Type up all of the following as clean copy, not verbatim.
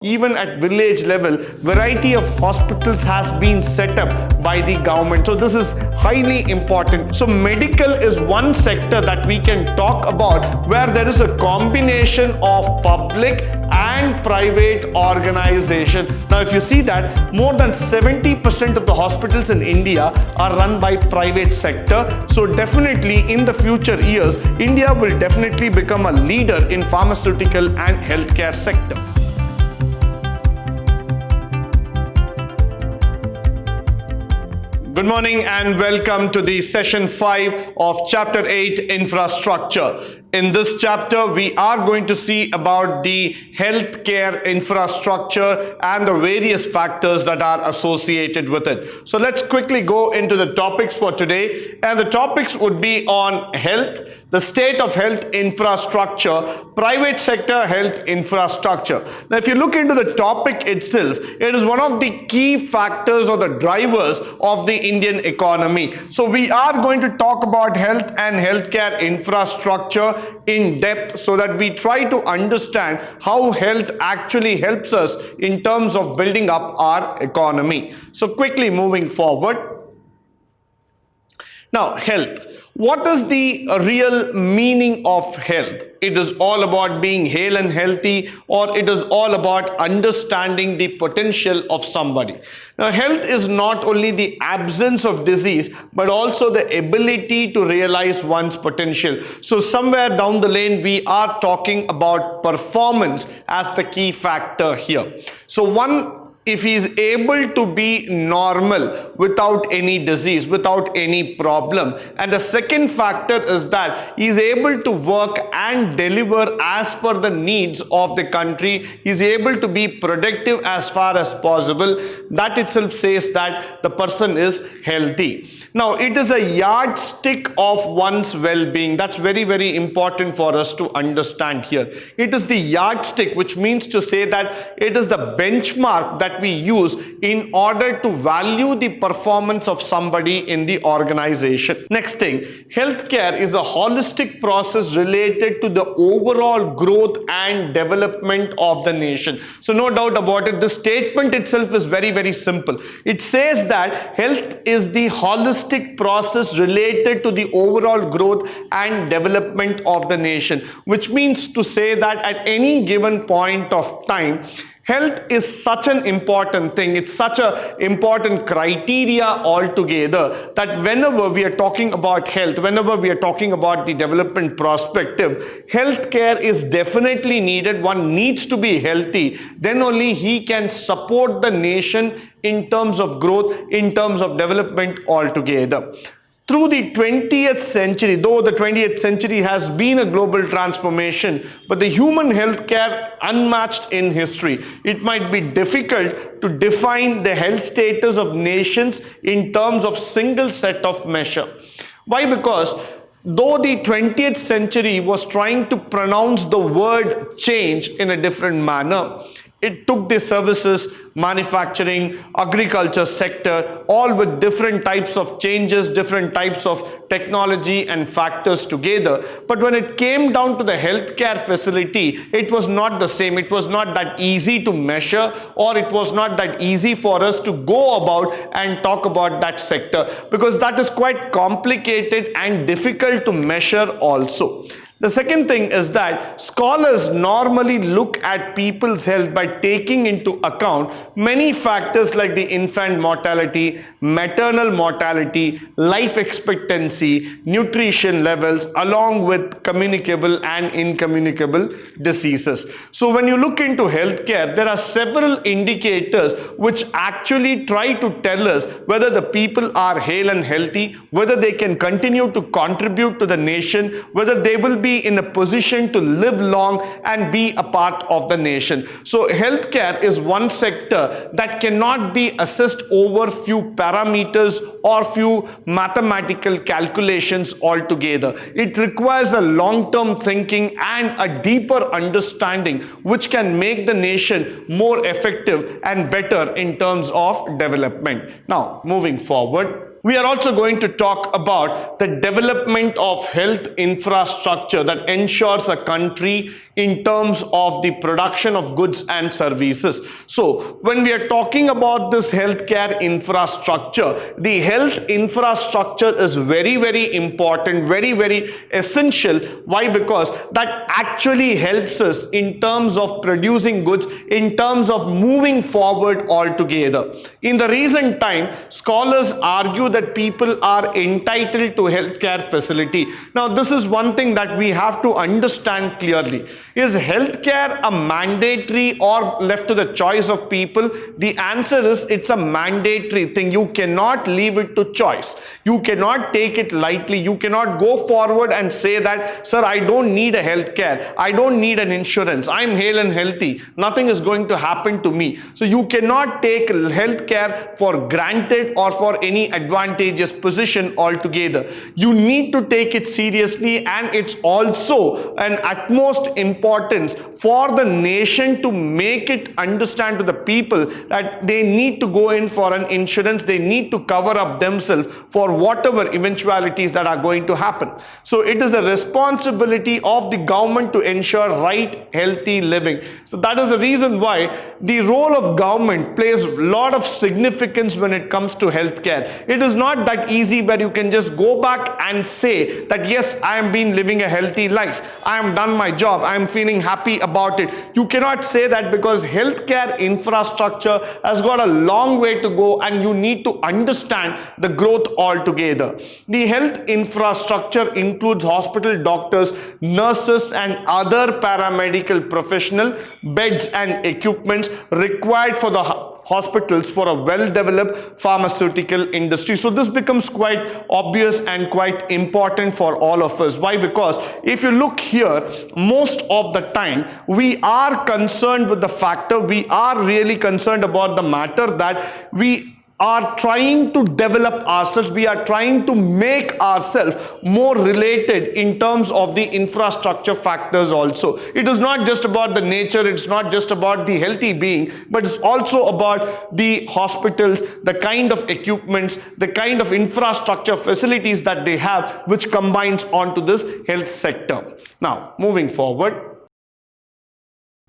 Even at village level, variety of hospitals has been set up by the government. So this is highly important. So medical is one sector that we can talk about where there is a combination of public and private organization. Now if you see that more than 70% of the hospitals in India are run by private sector. So definitely in the future years, India will definitely become a leader in pharmaceutical and healthcare sector. Good morning and welcome to the session 5 of chapter 8 infrastructure. In this chapter, we are going to see about the healthcare infrastructure and the various factors that are associated with it. So let's quickly go into the topics for today. And the topics would be on health, the state of health infrastructure, private sector health infrastructure. Now, if you look into the topic itself, it is one of the key factors or the drivers of the Indian economy. So we are going to talk about health and healthcare infrastructure in depth so that we try to understand how health actually helps us in terms of building up our economy. So quickly moving forward. Now, health. What is the real meaning of health? It is all about being hale and healthy, or it is all about understanding the potential of somebody. Now, health is not only the absence of disease, but also the ability to realize one's potential. So somewhere down the lane, we are talking about performance as the key factor here. So one, if he is able to be normal without any disease, without any problem. And the second factor is that he is able to work and deliver as per the needs of the country. He is able to be productive as far as possible. That itself says that the person is healthy. Now, it is a yardstick of one's well-being. That's very, very important for us to understand here. It is the yardstick, which means to say that it is the benchmark that we use in order to value the performance of somebody in the organization. Next thing, healthcare is a holistic process related to the overall growth and development of the nation. So no doubt about it, the statement itself is very, very simple. It says that health is the holistic process related to the overall growth and development of the nation, which means to say that at any given point of time, health is such an important thing. It's such an important criteria altogether that whenever we are talking about health, whenever we are talking about the development perspective, healthcare is definitely needed. One needs to be healthy. Then only he can support the nation in terms of growth, in terms of development altogether. Through the 20th century, though the 20th century has been a global transformation, but the human healthcare unmatched in history. It might be difficult to define the health status of nations in terms of single set of measure. Why? Because though the 20th century was trying to pronounce the word change in a different manner, it took the services, manufacturing, agriculture sector, all with different types of changes, different types of technology and factors together. But when it came down to the healthcare facility, it was not the same. It was not that easy to measure, or it was not that easy for us to go about and talk about that sector, because that is quite complicated and difficult to measure also. The second thing is that scholars normally look at people's health by taking into account many factors like the infant mortality, maternal mortality, life expectancy, nutrition levels, along with communicable and incommunicable diseases. So when you look into healthcare, there are several indicators which actually try to tell us whether the people are hale and healthy, whether they can continue to contribute to the nation, whether they will be in a position to live long and be a part of the nation. So healthcare is one sector that cannot be assessed over few parameters or few mathematical calculations altogether. It requires a long-term thinking and a deeper understanding which can make the nation more effective and better in terms of development. Now, moving forward, we are also going to talk about the development of health infrastructure that ensures a country in terms of the production of goods and services. So when we are talking about this healthcare infrastructure, the health infrastructure is very, very important, very, very essential. Why? Because that actually helps us in terms of producing goods, in terms of moving forward altogether. In the recent time, scholars argue that people are entitled to healthcare facility. Now, this is one thing that we have to understand clearly. Is healthcare a mandatory or left to the choice of people? The answer is it's a mandatory thing. You cannot leave it to choice. You cannot take it lightly. You cannot go forward and say that, sir, I don't need a healthcare. I don't need an insurance. I'm hale and healthy. Nothing is going to happen to me. So you cannot take healthcare for granted or for any advantageous position altogether. You need to take it seriously, and it's also an utmost importance for the nation to make it understand to the people that they need to go in for an insurance. They need to cover up themselves for whatever eventualities that are going to happen. So it is the responsibility of the government to ensure right, healthy living. So that is the reason why the role of government plays a lot of significance when it comes to healthcare. It is not that easy where you can just go back and say that, yes, I am been living a healthy life. I am done my job. I am feeling happy about it. You cannot say that, because healthcare infrastructure has got a long way to go, and you need to understand the growth altogether. The health infrastructure includes hospital doctors, nurses, and other paramedical professional, beds and equipments required for the hospitals for a well-developed pharmaceutical industry. So this becomes quite obvious and quite important for all of us. Why? Because if you look here, most of the time we are concerned with the factor, we are really concerned about the matter that we are trying to develop ourselves, we are trying to make ourselves more related in terms of the infrastructure factors also. It is not just about the nature, it's not just about the healthy being, but it's also about the hospitals, the kind of equipments, the kind of infrastructure facilities that they have, which combines onto this health sector. Now, moving forward,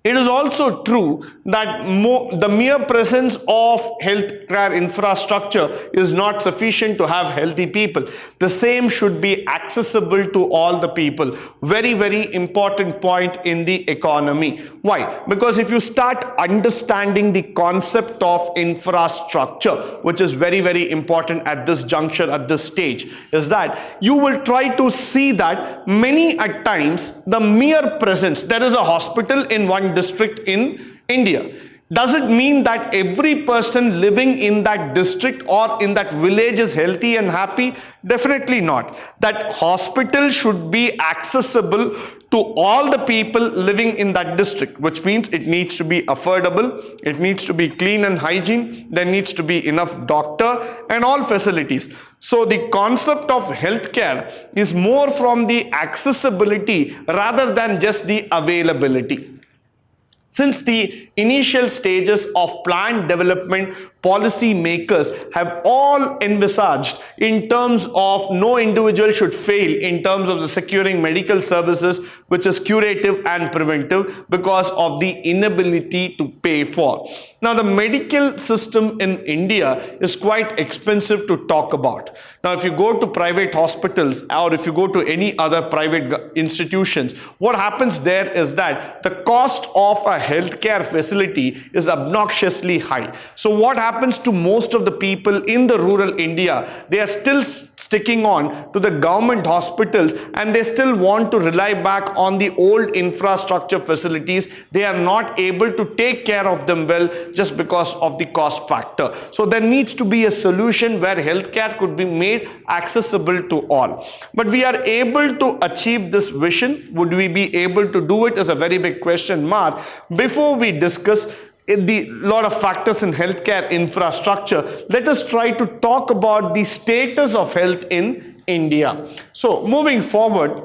it is also true that the mere presence of healthcare infrastructure is not sufficient to have healthy people. The same should be accessible to all the people. Very, very important point in the economy. Why? Because if you start understanding the concept of infrastructure, which is very, very important at this juncture, at this stage, is that you will try to see that many at times the mere presence, there is a hospital in one district in India. Does it mean that every person living in that district or in that village is healthy and happy? Definitely not. That hospital should be accessible to all the people living in that district, which means it needs to be affordable, it needs to be clean and hygiene, there needs to be enough doctor and all facilities. So the concept of healthcare is more from the accessibility rather than just the availability. Since the initial stages of planned development, policy makers have all envisaged in terms of no individual should fail in terms of the securing medical services, which is curative and preventive, because of the inability to pay for. Now, the medical system in India is quite expensive to talk about. Now, if you go to private hospitals or if you go to any other private institutions, what happens there is that the cost of a healthcare facility is obnoxiously high. So what happens to most of the people in the rural India? They are still sticking on to the government hospitals and they still want to rely back on the old infrastructure facilities. They are not able to take care of them well just because of the cost factor. So there needs to be a solution where healthcare could be made accessible to all. But we are able to achieve this vision. Would we be able to do it is a very big question mark. Before we discuss the lot of factors in healthcare infrastructure, let us try to talk about the status of health in India. So moving forward,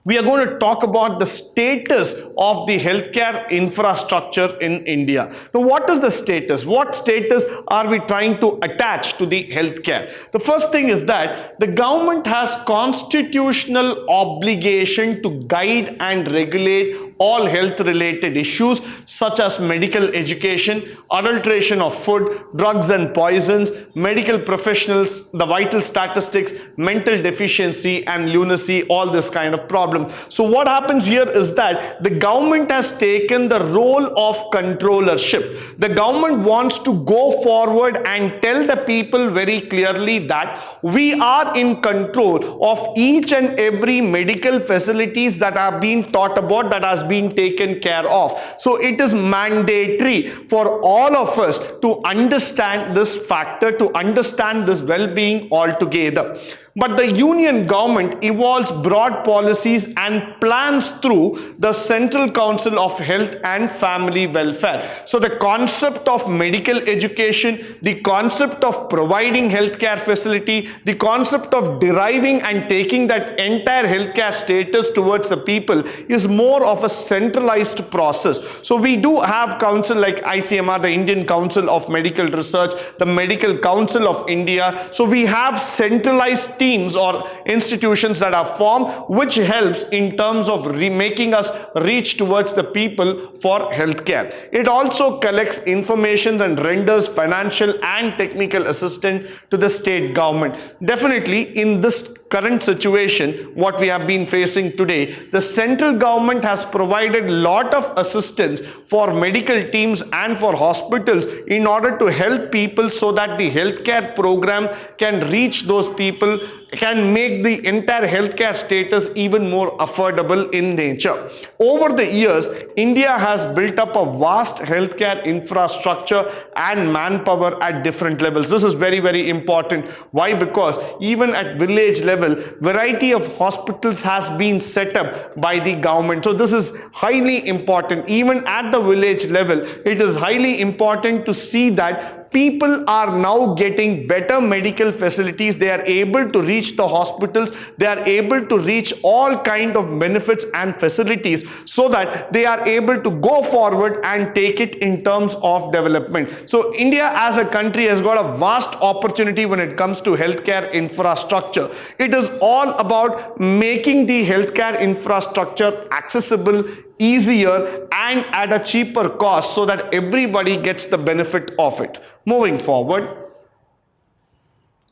we are going to talk about the status of the healthcare infrastructure in India. Now, what is the status? What status are we trying to attach to the healthcare? The first thing is that the government has constitutional obligation to guide and regulate all health related issues such as medical education, adulteration of food, drugs and poisons, medical professionals, the vital statistics, mental deficiency and lunacy, all this kind of problem. So what happens here is that the government has taken the role of controllership. The government wants to go forward and tell the people very clearly that we are in control of each and every medical facilities that are being taught about, that has been taken care of. So it is mandatory for all of us to understand this factor, to understand this well-being altogether. But the union government evolves broad policies and plans through the Central Council of Health and Family Welfare. So the concept of medical education, the concept of providing healthcare facility, the concept of deriving and taking that entire healthcare status towards the people is more of a centralized process. So we do have council like ICMR, the Indian Council of Medical Research, the Medical Council of India. So we have centralized teams or institutions that are formed, which helps in terms of making us reach towards the people for healthcare. It also collects information and renders financial and technical assistance to the state government. Definitely in this current situation, what we have been facing today, the central government has provided a lot of assistance for medical teams and for hospitals in order to help people so that the healthcare program can reach those people, can make the entire healthcare status even more affordable in nature. Over the years, India has built up a vast healthcare infrastructure and manpower at different levels. This is very, very important. Why? Because even at village level, variety of hospitals has been set up by the government. So this is highly important. Even at the village level, it is highly important to see that people are now getting better medical facilities. They are able to reach the hospitals. They are able to reach all kind of benefits and facilities so that they are able to go forward and take it in terms of development. So India as a country has got a vast opportunity when it comes to healthcare infrastructure. It is all about making the healthcare infrastructure accessible, easier and at a cheaper cost so that everybody gets the benefit of it. Moving forward,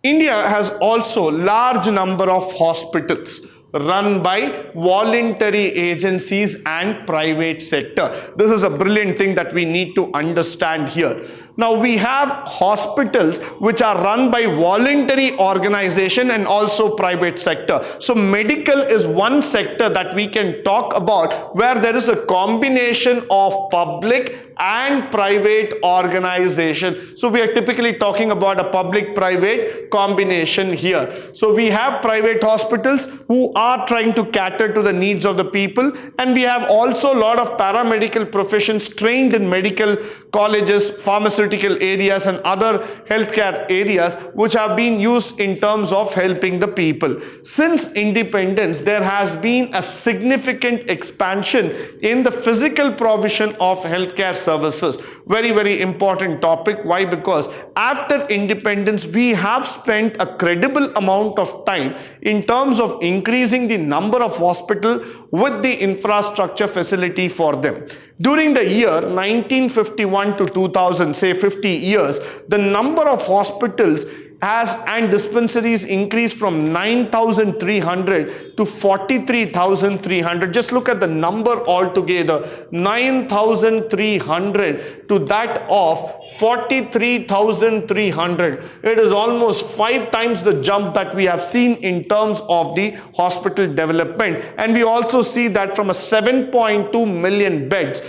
India has also large number of hospitals run by voluntary agencies and private sector. This is a brilliant thing that we need to understand here. Now we have hospitals which are run by voluntary organization and also private sector. So medical is one sector that we can talk about where there is a combination of public and private organization. So we are typically talking about a public-private combination here. So we have private hospitals who are trying to cater to the needs of the people, and we have also a lot of paramedical professions trained in medical colleges, pharmaceutical areas and other healthcare areas which have been used in terms of helping the people. Since independence, there has been a significant expansion in the physical provision of healthcare services. Very, very important topic. Why? Because after independence, we have spent a credible amount of time in terms of increasing the number of hospitals with the infrastructure facility for them. During the year 1951 to 2000, say 50 years, the number of hospitals and dispensaries increased from 9,300 to 43,300. Just look at the number altogether, 9,300 to that of 43,300. It is almost 5 times the jump that we have seen in terms of the hospital development. And we also see that from a 7.2 million beds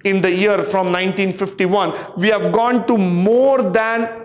in the year from 1951, we have gone to more than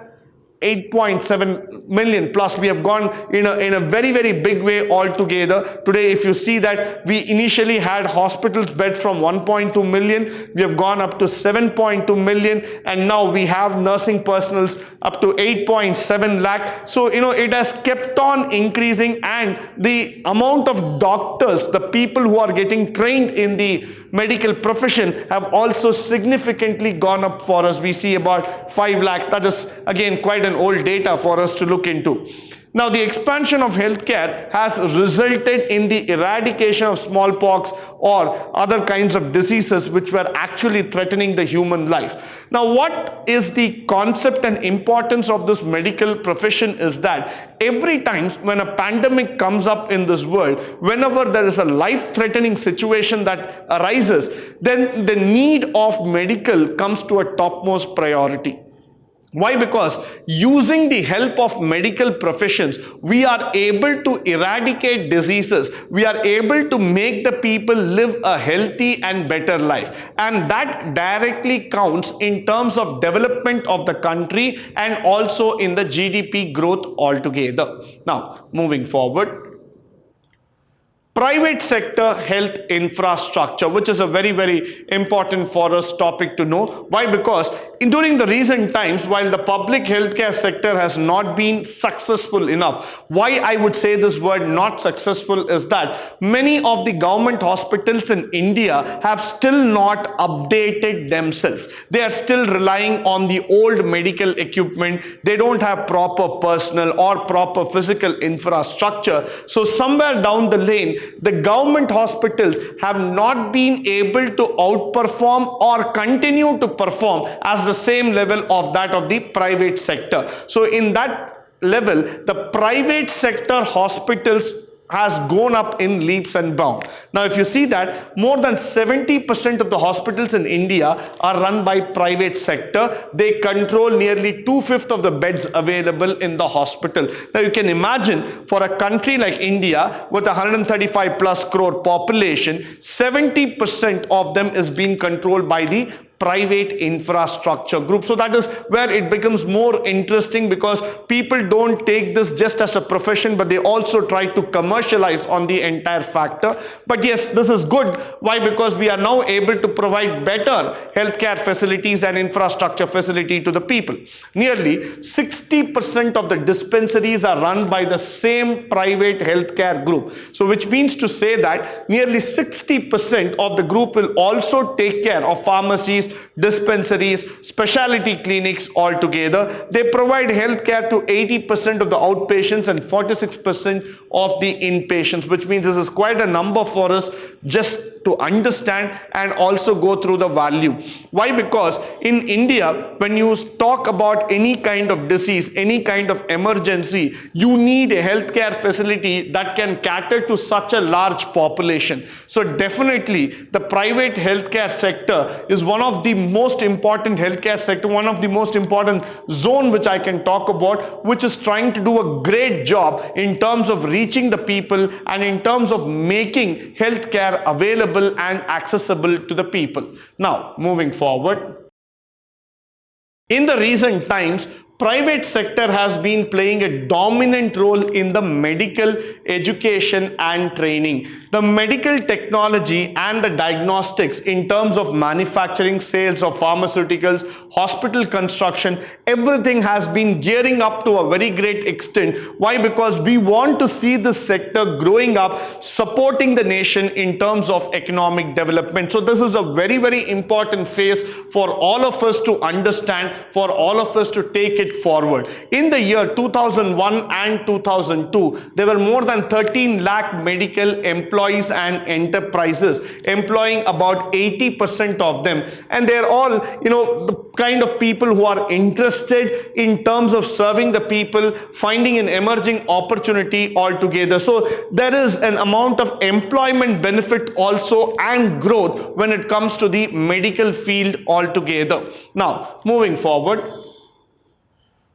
8.7 million plus. We have gone in a very, very big way altogether. Today, if you see that we initially had hospitals bed from 1.2 million, we have gone up to 7.2 million, and now we have nursing personals up to 8.7 lakh. So, it has kept on increasing, and the amount of doctors, the people who are getting trained in the medical profession have also significantly gone up for us. We see about 5 lakh. That is again quite an old data for us to look into. Now, the expansion of healthcare has resulted in the eradication of smallpox or other kinds of diseases which were actually threatening the human life. Now, what is the concept and importance of this medical profession is that every time when a pandemic comes up in this world, whenever there is a life-threatening situation that arises, then the need of medical comes to a topmost priority. Why? Because using the help of medical professions, we are able to eradicate diseases. We are able to make the people live a healthy and better life. And that directly counts in terms of development of the country and also in the GDP growth altogether. Now, moving forward. Private sector health infrastructure, which is a very, very important for us topic to know. Why? Because during the recent times, while the public healthcare sector has not been successful enough, why I would say this word not successful is that many of the government hospitals in India have still not updated themselves. They are still relying on the old medical equipment. They don't have proper personnel or proper physical infrastructure. So somewhere down the lane, the government hospitals have not been able to outperform or continue to perform as the same level of that of the private sector. So in that level, the private sector hospitals has gone up in leaps and bounds. Now, if you see that more than 70% of the hospitals in India are run by private sector. They control nearly 2/5 of the beds available in the hospital. Now, you can imagine for a country like India with 135 plus crore population, 70% of them is being controlled by the private infrastructure group. So that is where it becomes more interesting, because people don't take this just as a profession, but they also try to commercialize on the entire factor. But yes, this is good. Why? Because we are now able to provide better healthcare facilities and infrastructure facility to the people. Nearly 60% of the dispensaries are run by the same private healthcare group. So which means to say that nearly 60% of the group will also take care of pharmacies, dispensaries, specialty clinics altogether. They provide healthcare to 80% of the outpatients and 46% of the inpatients, which means this is quite a number for us just to understand and also go through the value. Why? Because in India, when you talk about any kind of disease, any kind of emergency, you need a healthcare facility that can cater to such a large population. So definitely the private healthcare sector is one of the most important healthcare sector, one of the most important zone which I can talk about, which is trying to do a great job in terms of reaching the people and in terms of making healthcare available and accessible to the people. Now, moving forward. In the recent times, private sector has been playing a dominant role in the medical education and training. The medical technology and the diagnostics in terms of manufacturing, sales of pharmaceuticals, hospital construction, everything has been gearing up to a very great extent. Why? Because we want to see this sector growing up, supporting the nation in terms of economic development. So this is a very, very important phase for all of us to understand, for all of us to take it forward. In the year 2001 and 2002, there were more than 13 lakh medical employees and enterprises, employing about 80% of them. And they're all, the kind of people who are interested in terms of serving the people, finding an emerging opportunity altogether. So there is an amount of employment benefit also and growth when it comes to the medical field altogether. Now, moving forward.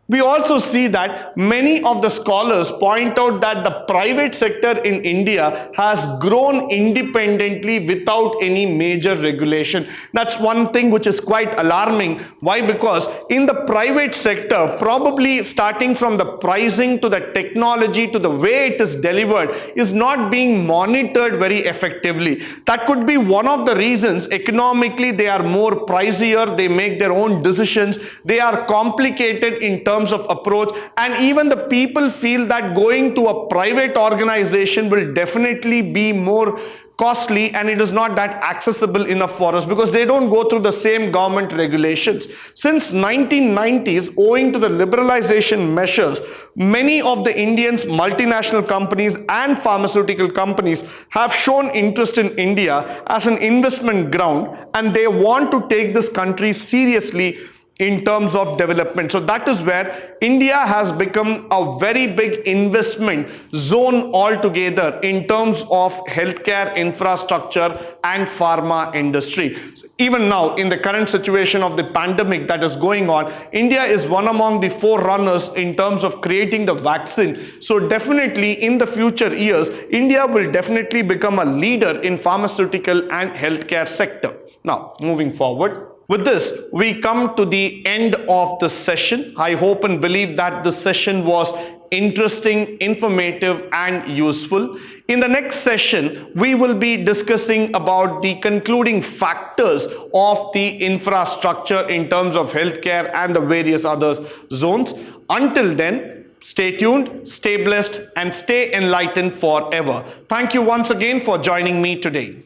We also see that many of the scholars point out that the private sector in India has grown independently without any major regulation. That's one thing which is quite alarming. Why? Because in the private sector, probably starting from the pricing to the technology to the way it is delivered is not being monitored very effectively. That could be one of the reasons. Economically, they are more pricier, they make their own decisions, they are complicated in terms terms of approach, and even the people feel that going to a private organization will definitely be more costly and it is not that accessible enough for us because they don't go through the same government regulations. Since 1990s, owing to the liberalization measures, many of the Indians multinational companies and pharmaceutical companies have shown interest in India as an investment ground, and they want to take this country seriously in terms of development. So that is where India has become a very big investment zone altogether in terms of healthcare infrastructure and pharma industry. So even now, in the current situation of the pandemic that is going on, India is one among the forerunners in terms of creating the vaccine. So definitely in the future years, India will definitely become a leader in pharmaceutical and healthcare sector. Now, moving forward. With this, we come to the end of the session. I hope and believe that this session was interesting, informative, and useful. In the next session, we will be discussing about the concluding factors of the infrastructure in terms of healthcare and the various other zones. Until then, stay tuned, stay blessed, and stay enlightened forever. Thank you once again for joining me today.